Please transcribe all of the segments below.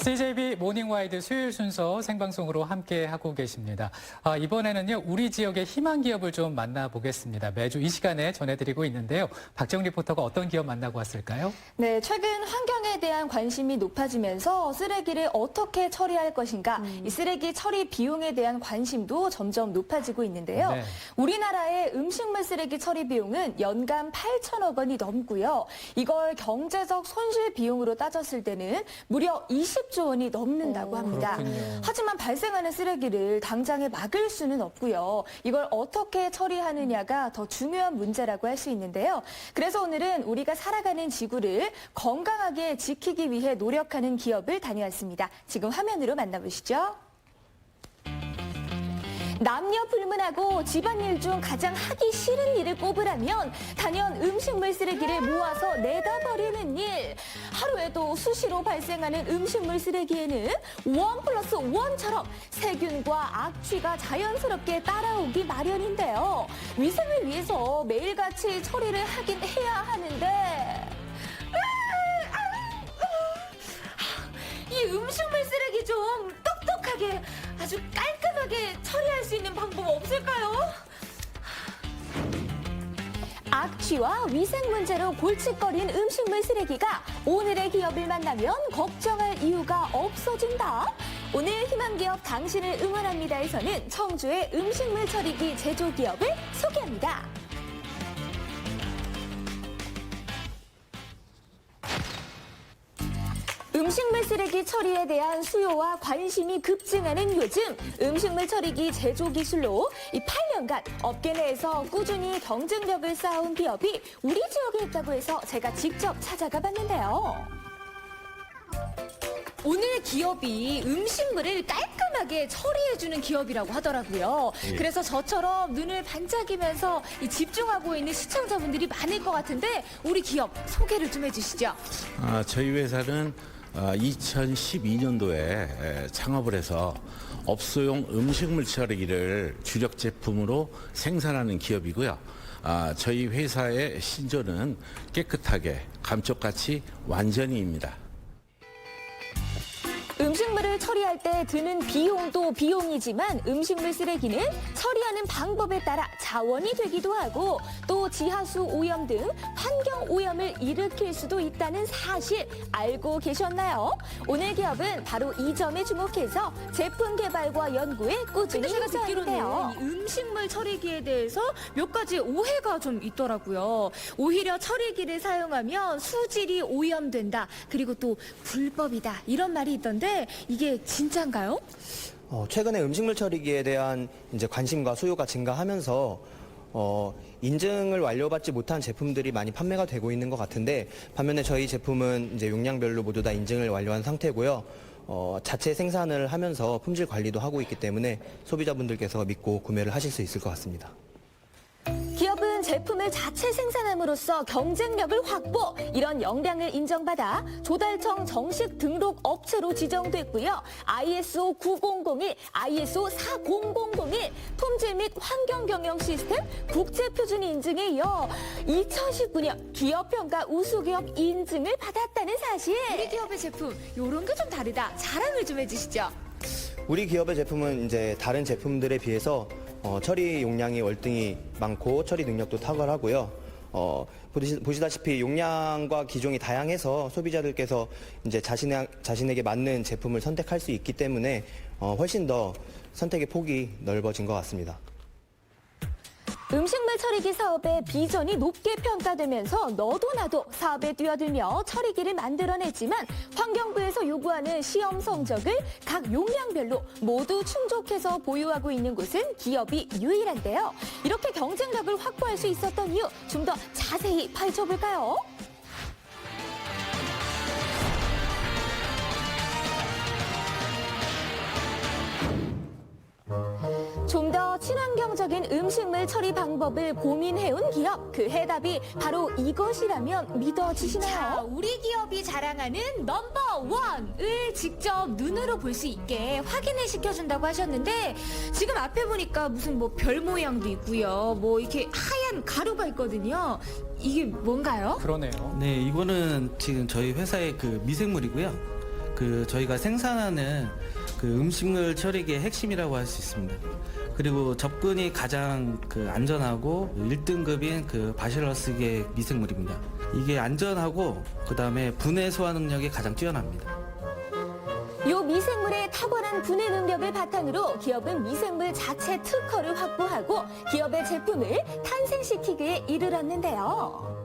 CJB 모닝와이드 수요일 순서 생방송으로 함께 하고 계십니다. 이번에는요, 우리 지역의 희망 기업을 좀 만나보겠습니다. 매주 이 시간에 전해드리고 있는데요. 박정 리포터가 어떤 기업 만나고 왔을까요? 네, 최근 환경에 대한 관심이 높아지면서 쓰레기를 어떻게 처리할 것인가, 이 쓰레기 처리 비용에 대한 관심도 점점 높아지고 있는데요. 네. 우리나라의 음식물 쓰레기 처리 비용은 연간 8천억 원이 넘고요. 이걸 경제적 손실 비용으로 따졌을 때는 무려 20조 원이 넘는다고 합니다. 그렇군요. 하지만 발생하는 쓰레기를 당장에 막을 수는 없고요. 이걸 어떻게 처리하느냐가 더 중요한 문제라고 할 수 있는데요. 그래서 오늘은 우리가 살아가는 지구를 건강하게 지키기 위해 노력하는 기업을 다녀왔습니다. 지금 화면으로 만나보시죠. 남녀 불문하고 집안일 중 가장 하기 싫은 일을 꼽으라면 단연 음식물 쓰레기를 모아서 내다 버리는 일. 하루에도 수시로 발생하는 음식물 쓰레기에는 1+1처럼 세균과 악취가 자연스럽게 따라오기 마련인데요. 위생을 위해서 매일같이 처리를 하긴 해야 하는데 이 음식물 쓰레기 좀 똑똑하게 아주 깔끔하게 처리할 수 있는 방법 없을까요? 악취와 위생 문제로 골칫거린 음식물 쓰레기가 오늘의 기업을 만나면 걱정할 이유가 없어진다. 오늘 희망기업 당신을 응원합니다에서는 청주의 음식물 처리기 제조기업을 소개합니다. 음식물 쓰레기 처리에 대한 수요와 관심이 급증하는 요즘 음식물 처리기 제조 기술로 이 8년간 업계 내에서 꾸준히 경쟁력을 쌓아온 기업이 우리 지역에 있다고 해서 제가 직접 찾아가 봤는데요. 오늘 기업이 음식물을 깔끔하게 처리해주는 기업이라고 하더라고요. 그래서 저처럼 눈을 반짝이면서 집중하고 있는 시청자분들이 많을 것 같은데 우리 기업 소개를 좀 해주시죠. 저희 회사는 2012년도에 창업을 해서 업소용 음식물 처리기를 주력 제품으로 생산하는 기업이고요. 저희 회사의 신조는 깨끗하게 감쪽같이 완전히입니다. 음식물을 처리할 때 드는 비용도 비용이지만 음식물 쓰레기는 처리하는 방법에 따라 자원이 되기도 하고 또 지하수 오염 등 환경 오염을 일으킬 수도 있다는 사실 알고 계셨나요? 오늘 기업은 바로 이 점에 주목해서 제품 개발과 연구에 꾸준히 제가 듣기로는 협조하는데요. 이 음식물 처리기에 대해서 몇 가지 오해가 좀 있더라고요. 오히려 처리기를 사용하면 수질이 오염된다. 그리고 또 불법이다. 이런 말이 있던데 이게 진짜인가요? 최근에 음식물 처리기에 대한 이제 관심과 수요가 증가하면서 인증을 완료받지 못한 제품들이 많이 판매가 되고 있는 것 같은데 반면에 저희 제품은 이제 용량별로 모두 다 인증을 완료한 상태고요. 자체 생산을 하면서 품질 관리도 하고 있기 때문에 소비자분들께서 믿고 구매를 하실 수 있을 것 같습니다. 기업은 제품을 자체 생산함으로써 경쟁력을 확보, 이런 역량을 인정받아 조달청 정식 등록 업체로 지정됐고요. ISO 9001, ISO 40001 품질 및 환경 경영 시스템 국제 표준 인증에 이어 2019년 기업평가 우수기업 인증을 받았다는 사실. 우리 기업의 제품 요런 게 좀 다르다. 자랑을 좀 해주시죠. 우리 기업의 제품은 이제 다른 제품들에 비해서 처리 용량이 월등히 많고 처리 능력도 탁월하고요. 보시다시피 용량과 기종이 다양해서 소비자들께서 이제 자신에게 맞는 제품을 선택할 수 있기 때문에 훨씬 더 선택의 폭이 넓어진 것 같습니다. 음식물 처리기 사업의 비전이 높게 평가되면서 너도 나도 사업에 뛰어들며 처리기를 만들어냈지만 환경부에서 요구하는 시험 성적을 각 용량별로 모두 충족해서 보유하고 있는 곳은 기업이 유일한데요. 이렇게 경쟁력을 확보할 수 있었던 이유 좀 더 자세히 파헤쳐볼까요? 좀 더 친환경적인 음식물 처리 방법을 고민해온 기업, 그 해답이 바로 이것이라면 믿어지시나요? 자, 우리 기업이 자랑하는 넘버원을 직접 눈으로 볼 수 있게 확인을 시켜준다고 하셨는데 지금 앞에 보니까 무슨 뭐 별 모양도 있고요. 뭐 이렇게 하얀 가루가 있거든요. 이게 뭔가요? 그러네요. 네, 이거는 지금 저희 회사의 그 미생물이고요. 저희가 생산하는 음식물 처리기의 핵심이라고 할 수 있습니다. 그리고 접근이 가장 안전하고 1등급인 바실러스계 미생물입니다. 이게 안전하고 그다음에 분해 소화 능력이 가장 뛰어납니다. 요 미생물의 탁월한 분해 능력을 바탕으로 기업은 미생물 자체 특허를 확보하고 기업의 제품을 탄생시키기에 이르렀는데요.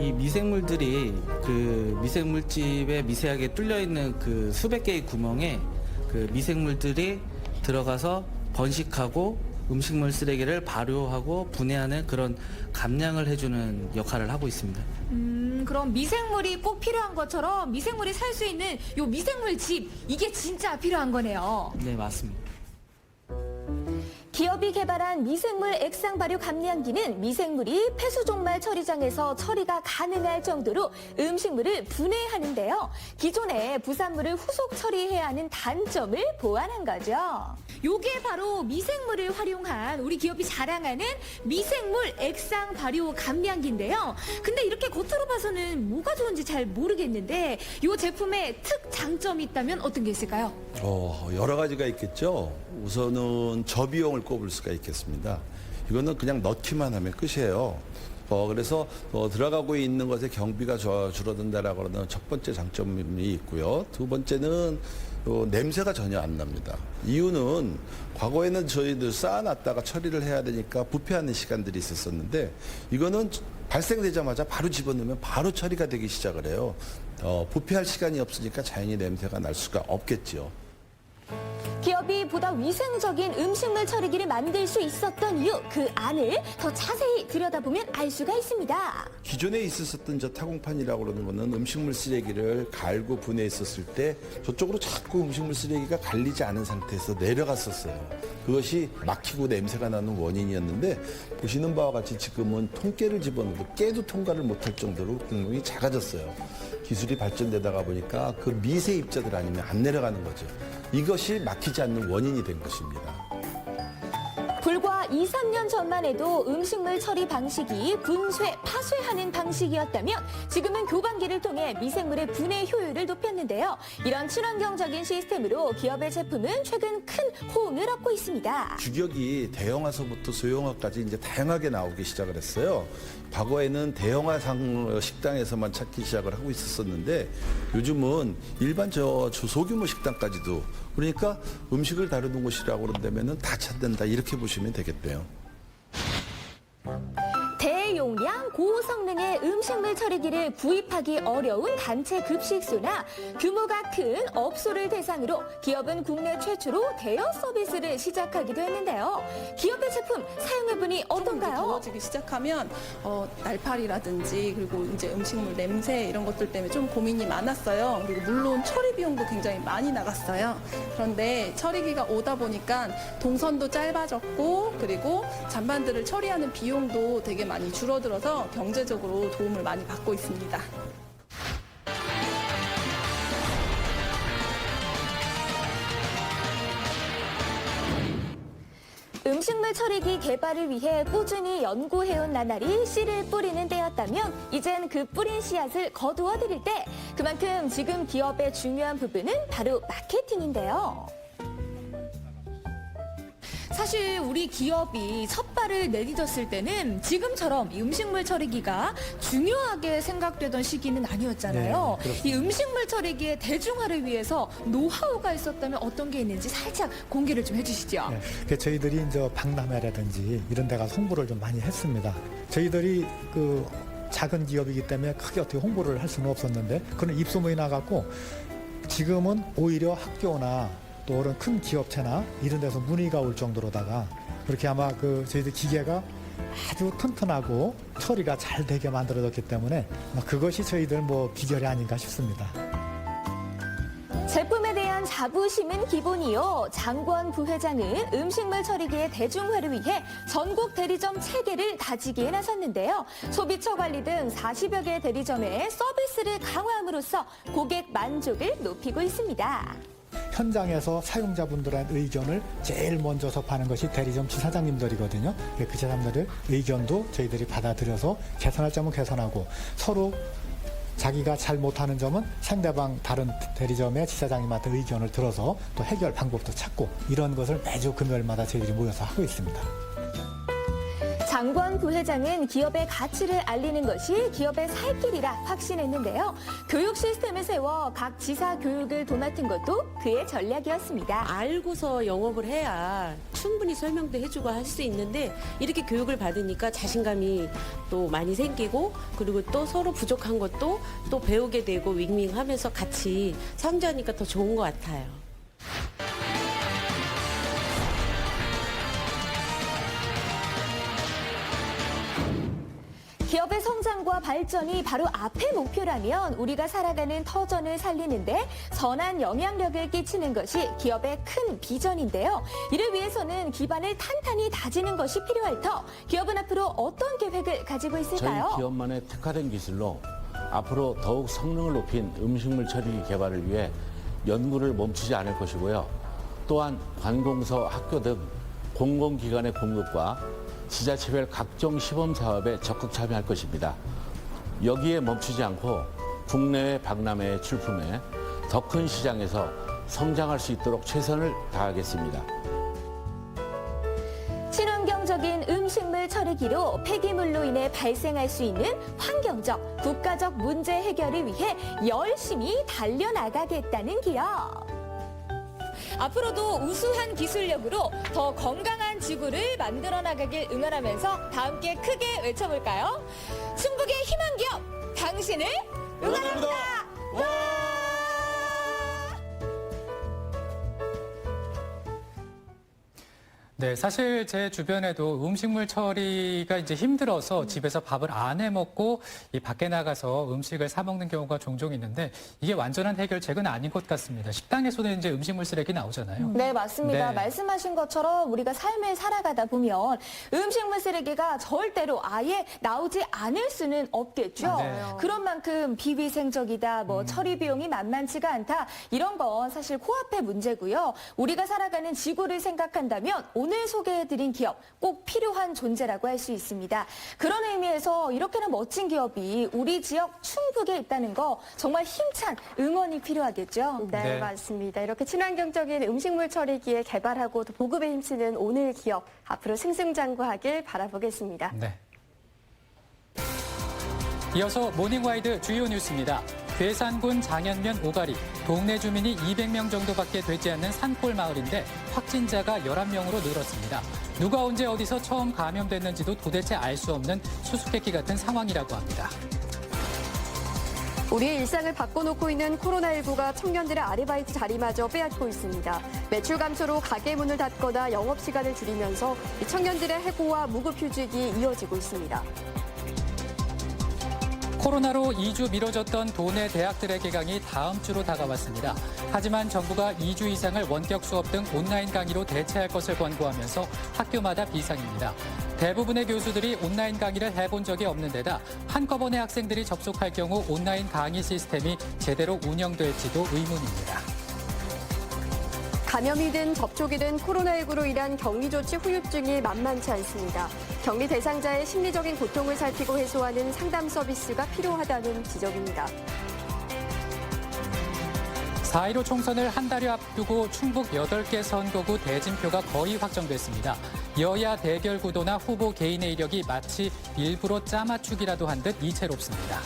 이 미생물들이 미생물집에 미세하게 뚫려 있는 수백 개의 구멍에 미생물들이 들어가서 번식하고 음식물 쓰레기를 발효하고 분해하는 그런 감량을 해주는 역할을 하고 있습니다. 그럼 미생물이 꼭 필요한 것처럼 미생물이 살 수 있는 요 미생물 집 이게 진짜 필요한 거네요. 네, 맞습니다. 기업이 개발한 미생물 액상 발효 감량기는 미생물이 폐수종말 처리장에서 처리가 가능할 정도로 음식물을 분해하는데요. 기존에 부산물을 후속 처리해야 하는 단점을 보완한 거죠. 요게 바로 미생물을 활용한 우리 기업이 자랑하는 미생물 액상 발효 감량기인데요. 근데 이렇게 겉으로 봐서는 뭐가 좋은지 잘 모르겠는데 요 제품의 특장점이 있다면 어떤 게 있을까요? 여러 가지가 있겠죠. 우선은 저비용을 꼽을 수가 있겠습니다. 이거는 그냥 넣기만 하면 끝이에요. 그래서 들어가고 있는 것의 경비가 줄어든다라고 하는 첫 번째 장점이 있고요. 두 번째는 냄새가 전혀 안 납니다. 이유는 과거에는 저희들 쌓아놨다가 처리를 해야 되니까 부패하는 시간들이 있었는데 이거는 발생되자마자 바로 집어넣으면 바로 처리가 되기 시작을 해요. 부패할 시간이 없으니까 자연히 냄새가 날 수가 없겠죠. 기업이 보다 위생적인 음식물 처리기를 만들 수 있었던 이유, 그 안을 더 자세히 들여다보면 알 수가 있습니다. 기존에 있었던 저 타공판이라고 그러는 거는 음식물 쓰레기를 갈고 분해했었을 때 저쪽으로 자꾸 음식물 쓰레기가 갈리지 않은 상태에서 내려갔었어요. 그것이 막히고 냄새가 나는 원인이었는데 보시는 바와 같이 지금은 통깨를 집어넣어도 깨도 통과를 못할 정도로 공룡이 작아졌어요. 기술이 발전되다가 보니까 그 미세 입자들 아니면 안 내려가는 거죠. 이것이 막히지 않는 원인이 된 것입니다. 불과 2, 3년 전만 해도 음식물 처리 방식이 분쇄, 파쇄하는 방식이었다면 지금은 교반기를 통해 미생물의 분해 효율을 높였는데요. 이런 친환경적인 시스템으로 기업의 제품은 최근 큰 호응을 얻고 있습니다. 규격이 대형화서부터 소형화까지 이제 다양하게 나오기 시작을 했어요. 과거에는 대형화상 식당에서만 찾기 시작을 하고 있었는데 요즘은 일반 소규모 식당까지도 그러니까 음식을 다루는 곳이라고 그런다면은 다 찾는다 이렇게 보시면 되겠대요. 대용량 고성능의 음식물 처리기를 구입하기 어려운 단체 급식소나 규모가 큰 업소를 대상으로 기업은 국내 최초로 대여 서비스를 시작하기도 했는데요. 기업의 제품 사용해보니 어떤가요? 더워지기 시작하면 날파리라든지 그리고 이제 음식물 냄새 이런 것들 때문에 좀 고민이 많았어요. 그리고 물론 처리 비용도 굉장히 많이 나갔어요. 그런데 처리기가 오다 보니까 동선도 짧아졌고 그리고 잔반들을 처리하는 비용도 되게 많이 줄어들어서 경제적으로 도움을 많이 받고 있습니다. 음식물 처리기 개발을 위해 꾸준히 연구해온 나날이 씨를 뿌리는 때였다면 이젠 그 뿌린 씨앗을 거두어 드릴 때 그만큼 지금 기업의 중요한 부분은 바로 마케팅인데요. 사실 우리 기업이 첫 발을 내딛었을 때는 지금처럼 이 음식물 처리기가 중요하게 생각되던 시기는 아니었잖아요. 네, 이 음식물 처리기의 대중화를 위해서 노하우가 있었다면 어떤 게 있는지 살짝 공개를 좀 해주시죠. 네, 저희들이 이제 박람회라든지 이런 데 가서 홍보를 좀 많이 했습니다. 저희들이 작은 기업이기 때문에 크게 어떻게 홍보를 할 수는 없었는데 그런 입소문이 나갖고 지금은 오히려 학교나 또 그런 큰 기업체나 이런 데서 문의가 올 정도로다가 그렇게 아마 저희들 기계가 아주 튼튼하고 처리가 잘 되게 만들어졌기 때문에 그것이 저희들 비결이 아닌가 싶습니다. 제품에 대한 자부심은 기본이요. 장권 부회장은 음식물 처리기의 대중화를 위해 전국 대리점 체계를 다지기에 나섰는데요. 소비처 관리 등 40여 개 대리점의 서비스를 강화함으로써 고객 만족을 높이고 있습니다. 현장에서 사용자분들의 의견을 제일 먼저 접하는 것이 대리점 지사장님들이거든요. 그 지사장님들의 의견도 저희들이 받아들여서 개선할 점은 개선하고 서로 자기가 잘 못하는 점은 상대방 다른 대리점의 지사장님한테 의견을 들어서 또 해결 방법도 찾고 이런 것을 매주 금요일마다 저희들이 모여서 하고 있습니다. 장권 부회장은 기업의 가치를 알리는 것이 기업의 살 길이라 확신했는데요. 교육 시스템을 세워 각 지사 교육을 도맡은 것도 그의 전략이었습니다. 알고서 영업을 해야 충분히 설명도 해주고 할 수 있는데 이렇게 교육을 받으니까 자신감이 또 많이 생기고 그리고 또 서로 부족한 것도 또 배우게 되고 윙윙하면서 같이 상주하니까 더 좋은 것 같아요. 기업의 성장과 발전이 바로 앞의 목표라면 우리가 살아가는 터전을 살리는데 선한 영향력을 끼치는 것이 기업의 큰 비전인데요. 이를 위해서는 기반을 탄탄히 다지는 것이 필요할 터 기업은 앞으로 어떤 계획을 가지고 있을까요? 저희 기업만의 특화된 기술로 앞으로 더욱 성능을 높인 음식물 처리 개발을 위해 연구를 멈추지 않을 것이고요. 또한 관공서, 학교 등 공공기관의 공급과 지자체별 각종 시범 사업에 적극 참여할 것입니다. 여기에 멈추지 않고 국내외 박람회에 출품해 더 큰 시장에서 성장할 수 있도록 최선을 다하겠습니다. 친환경적인 음식물 처리기로 폐기물로 인해 발생할 수 있는 환경적, 국가적 문제 해결을 위해 열심히 달려나가겠다는 기업. 앞으로도 우수한 기술력으로 더 건강한 지구를 만들어 나가길 응원하면서 다 함께 크게 외쳐볼까요? 충북의 희망 기업, 당신을 응원합니다. 네, 사실 제 주변에도 음식물 처리가 이제 힘들어서 집에서 밥을 안 해 먹고 이 밖에 나가서 음식을 사 먹는 경우가 종종 있는데 이게 완전한 해결책은 아닌 것 같습니다. 식당에서는 이제 음식물 쓰레기 나오잖아요. 네, 맞습니다. 네. 말씀하신 것처럼 우리가 삶을 살아가다 보면 음식물 쓰레기가 절대로 아예 나오지 않을 수는 없겠죠. 네. 그런 만큼 비위생적이다, 처리 비용이 만만치가 않다, 이런 건 사실 코앞의 문제고요. 우리가 살아가는 지구를 생각한다면 오늘 소개해드린 기업 꼭 필요한 존재라고 할 수 있습니다. 그런 의미에서 이렇게나 멋진 기업이 우리 지역 충북에 있다는 거 정말 힘찬 응원이 필요하겠죠. 네, 네. 맞습니다. 이렇게 친환경적인 음식물 처리기에 개발하고 또 보급에 힘쓰는 오늘 기업 앞으로 승승장구하길 바라보겠습니다. 네. 이어서 모닝와이드 주요 뉴스입니다. 괴산군 장현면 오가리, 동네 주민이 200명 정도밖에 되지 않는 산골 마을인데 확진자가 11명으로 늘었습니다. 누가 언제 어디서 처음 감염됐는지도 도대체 알 수 없는 수수께끼 같은 상황이라고 합니다. 우리의 일상을 바꿔놓고 있는 코로나19가 청년들의 아르바이트 자리마저 빼앗고 있습니다. 매출 감소로 가게 문을 닫거나 영업시간을 줄이면서 이 청년들의 해고와 무급휴직이 이어지고 있습니다. 코로나로 2주 미뤄졌던 도내 대학들의 개강이 다음 주로 다가왔습니다. 하지만 정부가 2주 이상을 원격 수업 등 온라인 강의로 대체할 것을 권고하면서 학교마다 비상입니다. 대부분의 교수들이 온라인 강의를 해본 적이 없는 데다 한꺼번에 학생들이 접속할 경우 온라인 강의 시스템이 제대로 운영될지도 의문입니다. 감염이든 접촉이든 코로나19로 인한 격리조치 후유증이 만만치 않습니다. 격리 대상자의 심리적인 고통을 살피고 해소하는 상담 서비스가 필요하다는 지적입니다. 4.15 총선을 한 달여 앞두고 충북 8개 선거구 대진표가 거의 확정됐습니다. 여야 대결 구도나 후보 개인의 이력이 마치 일부러 짜맞추기라도 한 듯 이채롭습니다.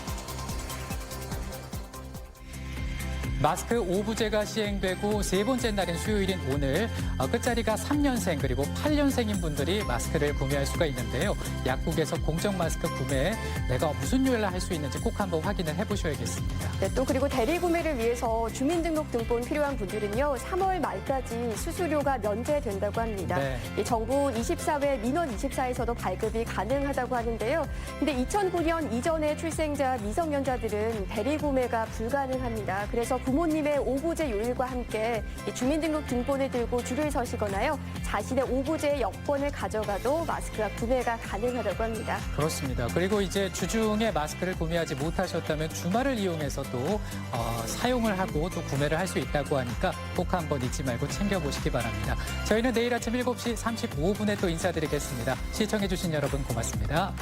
마스크 5부제가 시행되고 세 번째 날인 수요일인 오늘 끝자리가 3년생 그리고 8년생인 분들이 마스크를 구매할 수가 있는데요. 약국에서 공적 마스크 구매에 내가 무슨 요일을 할 수 있는지 꼭 한번 확인을 해보셔야겠습니다. 네, 또 그리고 대리 구매를 위해서 주민등록등본 필요한 분들은요. 3월 말까지 수수료가 면제된다고 합니다. 네. 이 정부 24회 민원 24에서도 발급이 가능하다고 하는데요. 근데 2009년 이전의 출생자 미성년자들은 대리 구매가 불가능합니다. 그래서 부모님의 5부제 요일과 함께 이 주민등록등본을 들고 줄을 서시거나요. 자신의 5부제의 여권을 가져가도 마스크가 구매가 가능하다고 합니다. 그렇습니다. 그리고 이제 주중에 마스크를 구매하지 못하셨다면 주말을 이용해서 또 사용을 하고 또 구매를 할 수 있다고 하니까 꼭 한번 잊지 말고 챙겨보시기 바랍니다. 저희는 내일 아침 7시 35분에 또 인사드리겠습니다. 시청해주신 여러분 고맙습니다.